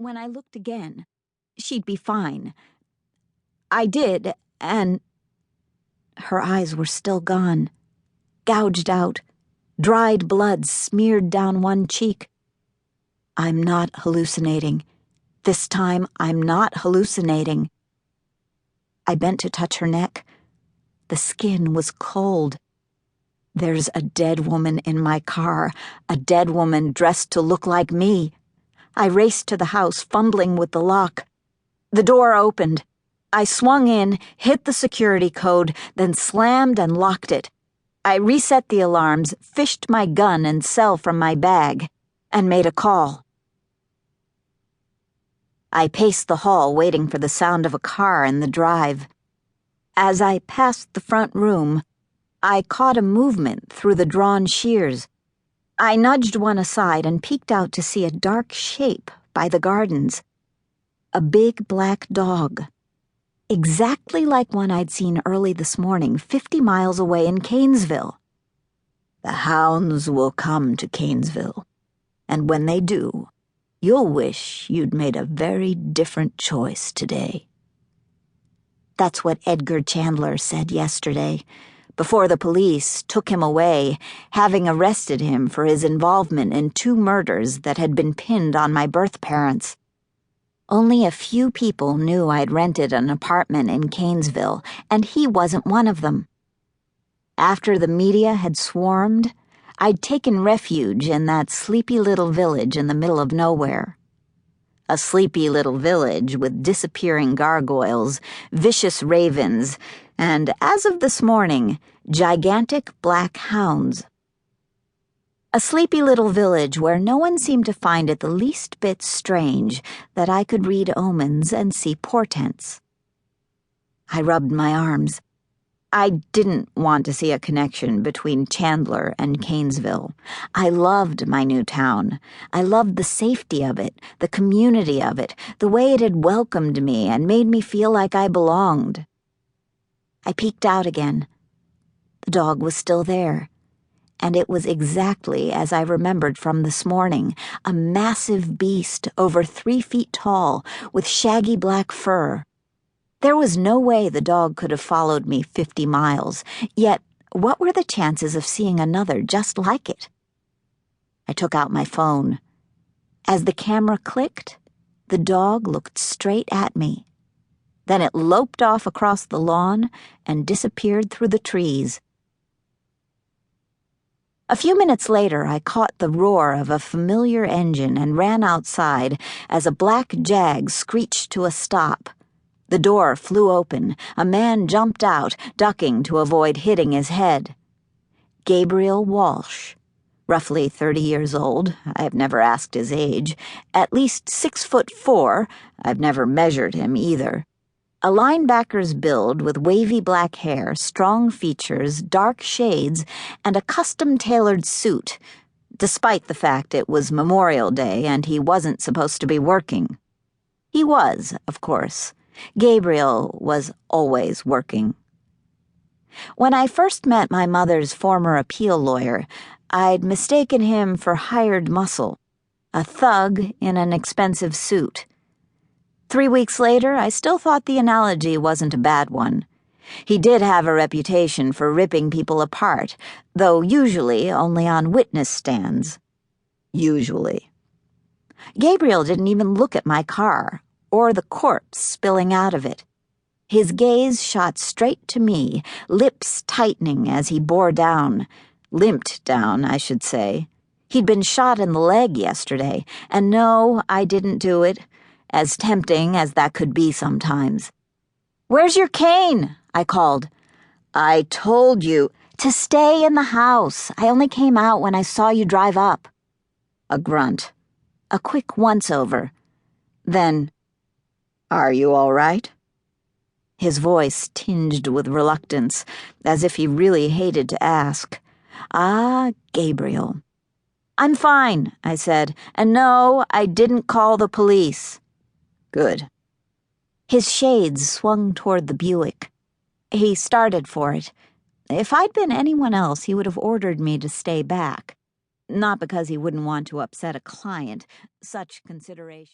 When I looked again, she'd be fine. I did, and her eyes were still gone, gouged out, dried blood smeared down one cheek. I'm not hallucinating. This time, I'm not hallucinating. I bent to touch her neck. The skin was cold. There's a dead woman in my car, a dead woman dressed to look like me. I raced to the house, fumbling with the lock. The door opened. I swung in, hit the security code, then slammed and locked it. I reset the alarms, fished my gun and cell from my bag, and made a call. I paced the hall, waiting for the sound of a car in the drive. As I passed the front room, I caught a movement through the drawn shears. I nudged one aside and peeked out to see a dark shape by the gardens. A big black dog. Exactly like one I'd seen early this morning, 50 miles away in Cainsville. The hounds will come to Cainsville, and when they do, you'll wish you'd made a very different choice today. That's what Edgar Chandler said yesterday, before the police took him away, having arrested him for his involvement in 2 murders that had been pinned on my birth parents. Only a few people knew I'd rented an apartment in Cainsville, and he wasn't one of them. After the media had swarmed, I'd taken refuge in that sleepy little village in the middle of nowhere. A sleepy little village with disappearing gargoyles, vicious ravens, and, as of this morning, gigantic black hounds. A sleepy little village where no one seemed to find it the least bit strange that I could read omens and see portents. I rubbed my arms. I didn't want to see a connection between Chandler and Cainsville. I loved my new town. I loved the safety of it, the community of it, the way it had welcomed me and made me feel like I belonged. I peeked out again. The dog was still there. And it was exactly as I remembered from this morning, a massive beast over 3 feet tall with shaggy black fur. There was no way the dog could have followed me 50 miles, yet what were the chances of seeing another just like it? I took out my phone. As the camera clicked, the dog looked straight at me. Then it loped off across the lawn and disappeared through the trees. A few minutes later, I caught the roar of a familiar engine and ran outside as a black Jag screeched to a stop. The door flew open. A man jumped out, ducking to avoid hitting his head. Gabriel Walsh, roughly 30 years old, I've never asked his age, at least 6'4", I've never measured him either. A linebacker's build with wavy black hair, strong features, dark shades, and a custom-tailored suit, despite the fact it was Memorial Day and he wasn't supposed to be working. He was, of course. Gabriel was always working. When I first met my mother's former appeal lawyer, I'd mistaken him for hired muscle, a thug in an expensive suit. 3 weeks later, I still thought the analogy wasn't a bad one. He did have a reputation for ripping people apart, though usually only on witness stands. Usually. Gabriel didn't even look at my car, or the corpse spilling out of it. His gaze shot straight to me, lips tightening as he bore down. Limped down, I should say. He'd been shot in the leg yesterday, and no, I didn't do it. As tempting as that could be sometimes. "Where's your cane?" I called. "I told you to stay in the house. I only came out when I saw you drive up." A grunt. A quick once-over. Then, "Are you all right?" His voice tinged with reluctance, as if he really hated to ask. Ah, Gabriel. "I'm fine," I said, "and no, I didn't call the police." Good. His shades swung toward the Buick. He started for it. If I'd been anyone else, he would have ordered me to stay back. Not because he wouldn't want to upset a client. Such consideration.